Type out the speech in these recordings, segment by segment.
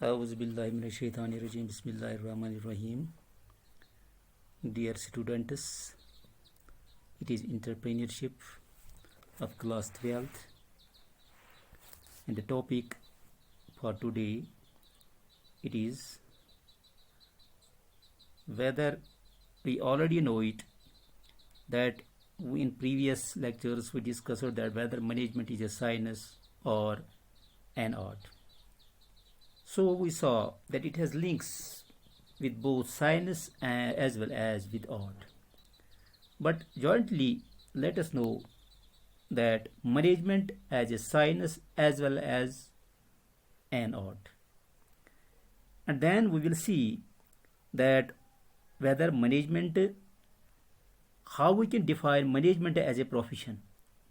Auzubillahiminash-shaytanir-rajim. Bismillahir-rahmanir-rahim. Dear students, it is entrepreneurship of class 12th, and the topic for today it is whether we already know it that in previous lectures we discussed that whether management is a science or an art. So we saw that it has links with both science as well as with art. But jointly, let us know that management as a science as well as an art. And then we will see that whether management, how we can define management as a profession.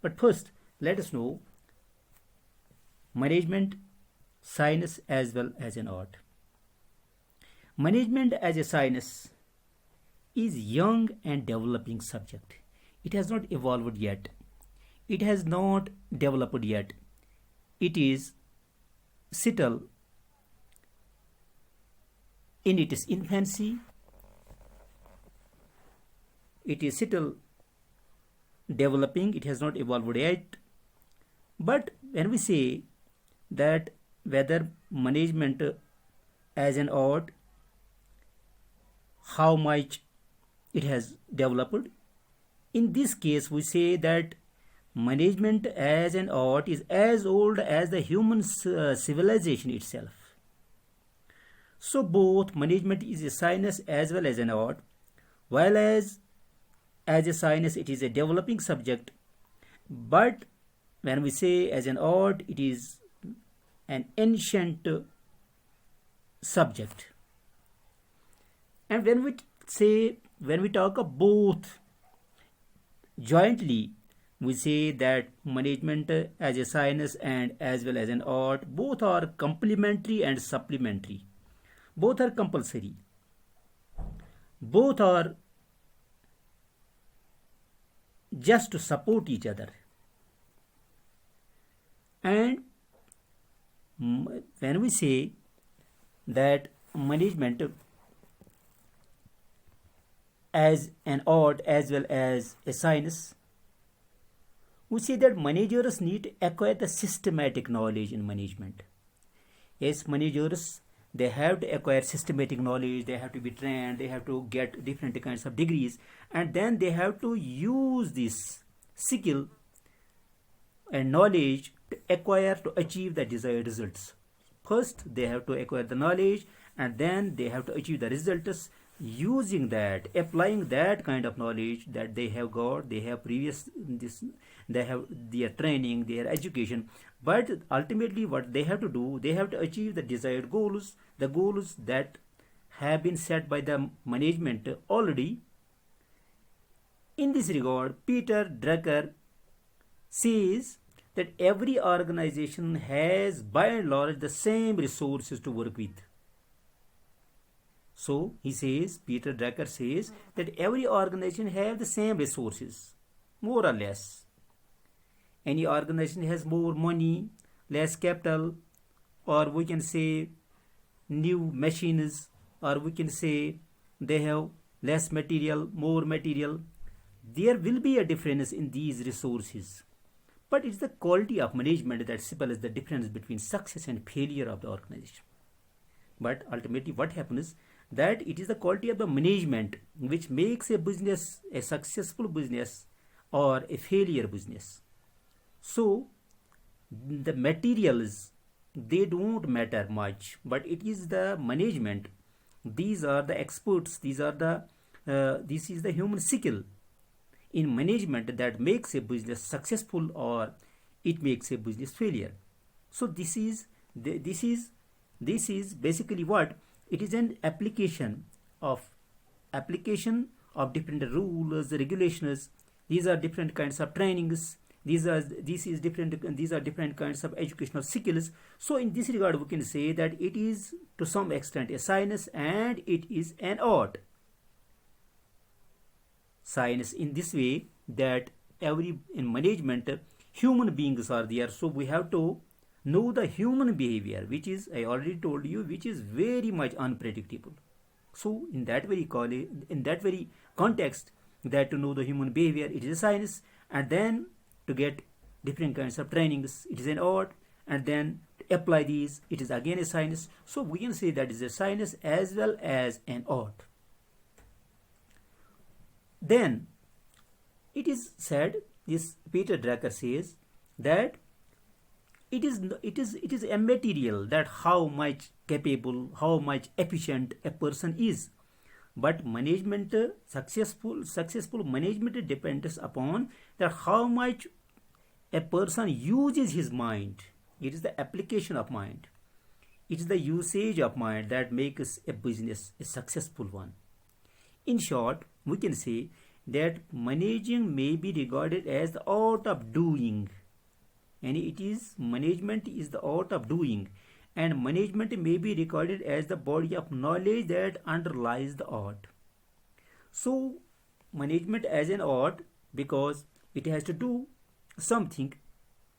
But first, let us know management, science as well as an art. Management as a science is young and developing subject. It has not evolved yet. It has not developed yet. It is still in its infancy. It is still developing. It has not evolved yet. But when we say that whether management as an art, how much it has developed, in this case we say that management as an art is as old as the human civilization itself. So both management is a science as well as an art, while as a science it is a developing subject, but when we say as an art it is an ancient subject. And when we talk of both jointly, we say that management as a science and as well as an art, both are complementary and supplementary. Both are compulsory. Both are just to support each other. And when we say that management as an art as well as a science, we say that managers need to acquire the systematic knowledge in management. Yes, managers, they have to acquire systematic knowledge, they have to be trained, they have to get different kinds of degrees, and then they have to use this skill and knowledge to acquire to achieve the desired results. First, they have to acquire the knowledge, and then they have to achieve the results using that, applying that kind of knowledge that they have got. They have they have their training, their education, but ultimately what they have to do, they have to achieve the desired goals, the goals that have been set by the management already. In this regard, Peter Drucker says that every organization has by and large the same resources to work with. So he says, Peter Drucker says that every organization have the same resources, more or less. Any organization has more money, less capital, or we can say new machines, or we can say they have less material, more material. There will be a difference in these resources. But it's the quality of management that spells the difference between success and failure of the organization. But ultimately what happens, that it is the quality of the management which makes a business a successful business or a failure business. So the materials, they don't matter much, but it is the management. These are the experts, this is the human skill in management that makes a business successful or it makes a business failure. So this is basically what it is, an application of different rules, regulations. These are different kinds of trainings. These are different kinds of educational skills. So in this regard, we can say that it is to some extent a science and it is an art. Science in this way that in management human beings are there, so we have to know the human behavior, which is, I already told you, which is very much unpredictable. So in that very context, that to know the human behavior, it is a science, and then to get different kinds of trainings, it is an art, and then to apply these, it is again a science. So we can say that is a science as well as an art. Then it is said, this Peter Drucker says that it is a material that how much capable, how much efficient a person is. But management, successful management depends upon that how much a person uses his mind. It is the application of mind. It is the usage of mind that makes a business a successful one. In short, we can say that managing may be regarded as the art of doing, and management is the art of doing, and management may be regarded as the body of knowledge that underlies the art. So management as an art, because it has to do something,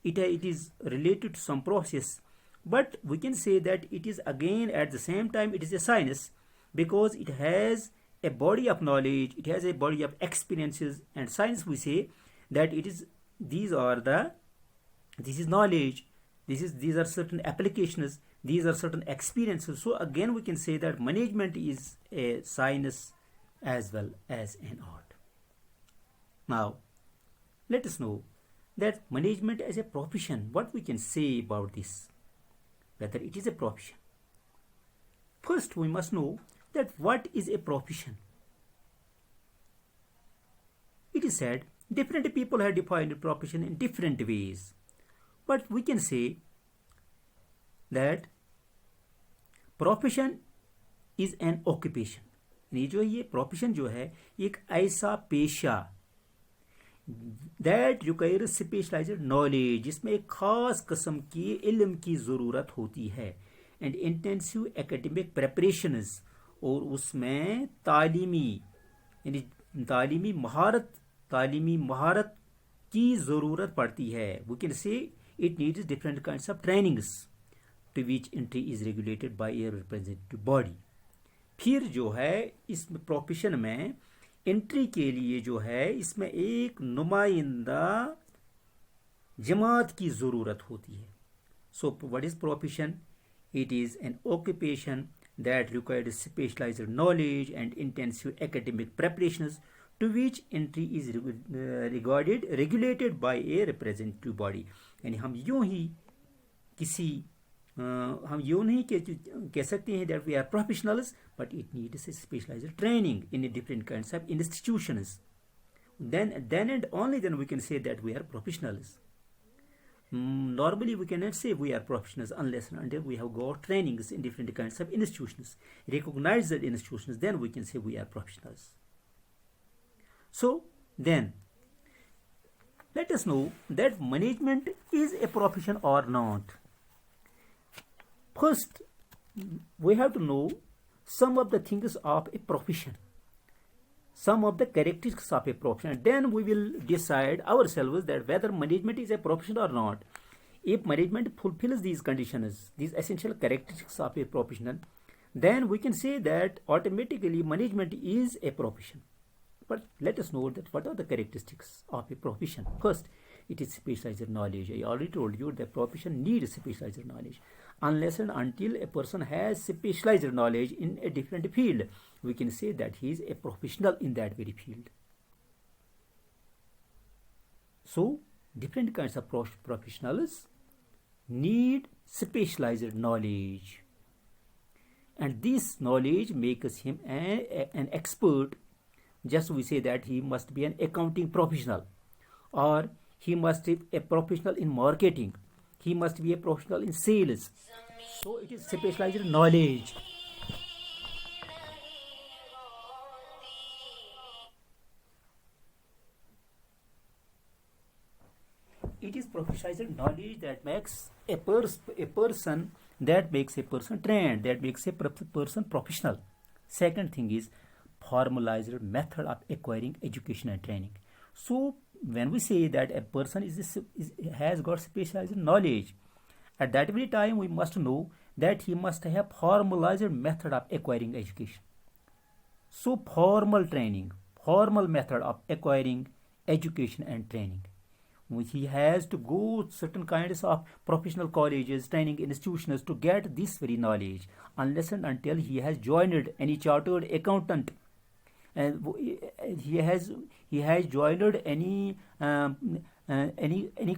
it is related to some process, but we can say that it is again at the same time it is a science, because it has a body of knowledge, it has a body of experiences. And science, we say that it is, this is knowledge, these are certain applications, these are certain experiences. So again we can say that management is a science as well as an art. Now let us know that management as a profession, what we can say about this, whether it is a profession. First we must know that what is a profession. It is said different people have defined a profession in different ways, but we can say that profession is an occupation. ये profession जो है एक ऐसा पेशा that requires specialised knowledge, जिसमें एक खास किस्म की इल्म की ज़रूरत होती है, एंड इंटेंसिव एकेडमिक प्रेपरेशंस, और उसमें तालीमी महारत की ज़रूरत पड़ती है। We can say it needs different kinds of trainings to which entry is regulated by a representative body। फिर जो है इस प्रोफेशन में एंट्री के लिए जो है इसमें एक नुमाइंदा जमात की ज़रूरत होती है। So what is profession? It is an occupation that requires specialized knowledge and intensive academic preparations to which entry is regulated by a representative body। यानी हम यूं नहीं कह सकते हैं that we are professionals, but it needs a specialized training in different kinds of institutions। Then and only then we can say that we are professionals। Normally we cannot say we are professionals unless and until we have got trainings in different kinds of institutions, recognized institutions, then we can say we are professionals। So then let us know that management is a profession or not। First, we have to know some of the things of a profession, some of the characteristics of a profession. Then we will decide ourselves that whether management is a profession or not. If management fulfills these conditions, these essential characteristics of a profession, then we can say that automatically management is a profession। But let us know that what are the characteristics of a profession. First, it is specialized knowledge। I already told you that profession needs specialized knowledge। Unless and until a person has specialized knowledge in a different field, we can say that he is a professional in that very field। So different kinds of professionals need specialized knowledge, and this knowledge makes him an expert। Just we say that he must be an accounting professional, or he must be a professional in marketing, he must be a professional in sales। So it is specialized knowledge। It is specialized knowledge that makes a person trained, that makes a person professional। Second thing is formalized method of acquiring education and training। So when we say that a person has got specialized knowledge, At that very time, we must know that he must have formalized method of acquiring education. So formal method of acquiring education and training. He has to go certain kinds of professional colleges, training institutions to get this very knowledge, unless and until he has joined any chartered accountant, and he has joined any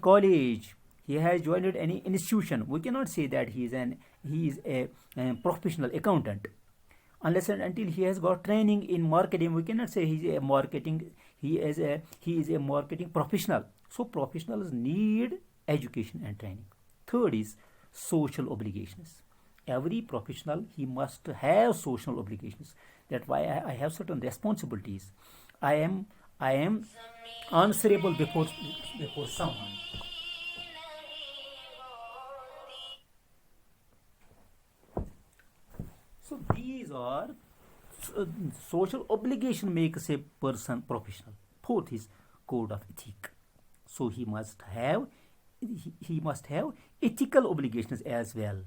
college, he has joined any institution. We cannot say that he is a professional accountant unless and until he has got training in marketing. We cannot say he is a marketing professional. So professionals need education and training. Third is social obligations. Every professional, he must have social obligations. That's why I have certain responsibilities. I am answerable before someone. So these are social obligation makes a person professional. Fourth is code of ethic. So he must have ethical obligations as well,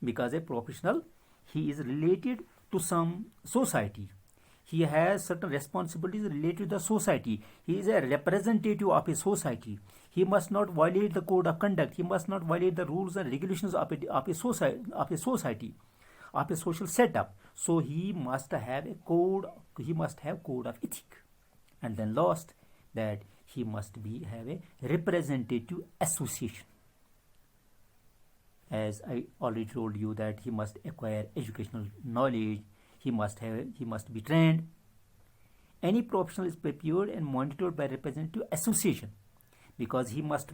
because a professional, he is related to some society. He has certain responsibilities related to the society. He is a representative of a society. He must not violate the code of conduct. He must not violate the rules and regulations of a society, of a social setup. So he must have a code. He must have code of ethic. And then last, that he must have a representative association. As I already told you, that he must acquire educational knowledge. He must be trained. Any professional is prepared and monitored by representative association, because he must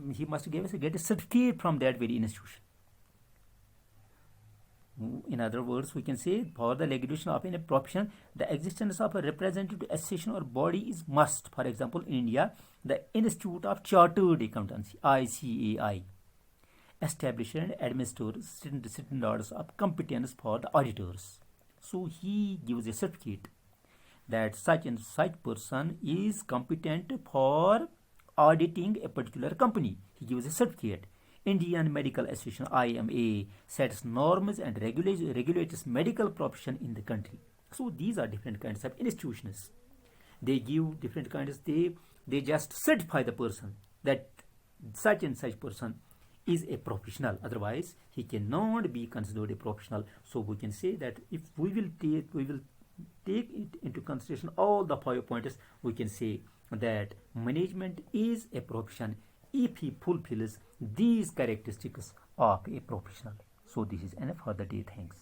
get a certificate from that very institution. In other words, we can say, for the regulation of a profession, the existence of a representative association or body is must. For example, in India, the Institute of Chartered Accountancy, ICAI, established and administers standards of competence for the auditors. So he gives a certificate that such and such person is competent for auditing a particular company. He gives a certificate. Indian Medical Association, IMA, sets norms and regulates medical profession in the country. So these are different kinds of institutions. They give different kinds. They just certify the person that such and such person is a professional. Otherwise, he cannot be considered a professional. So we can say that if we will take it into consideration all the 5 pointers, we can say that management is a profession if he fulfills these characteristics of a professional. So this is enough for the day. Thanks.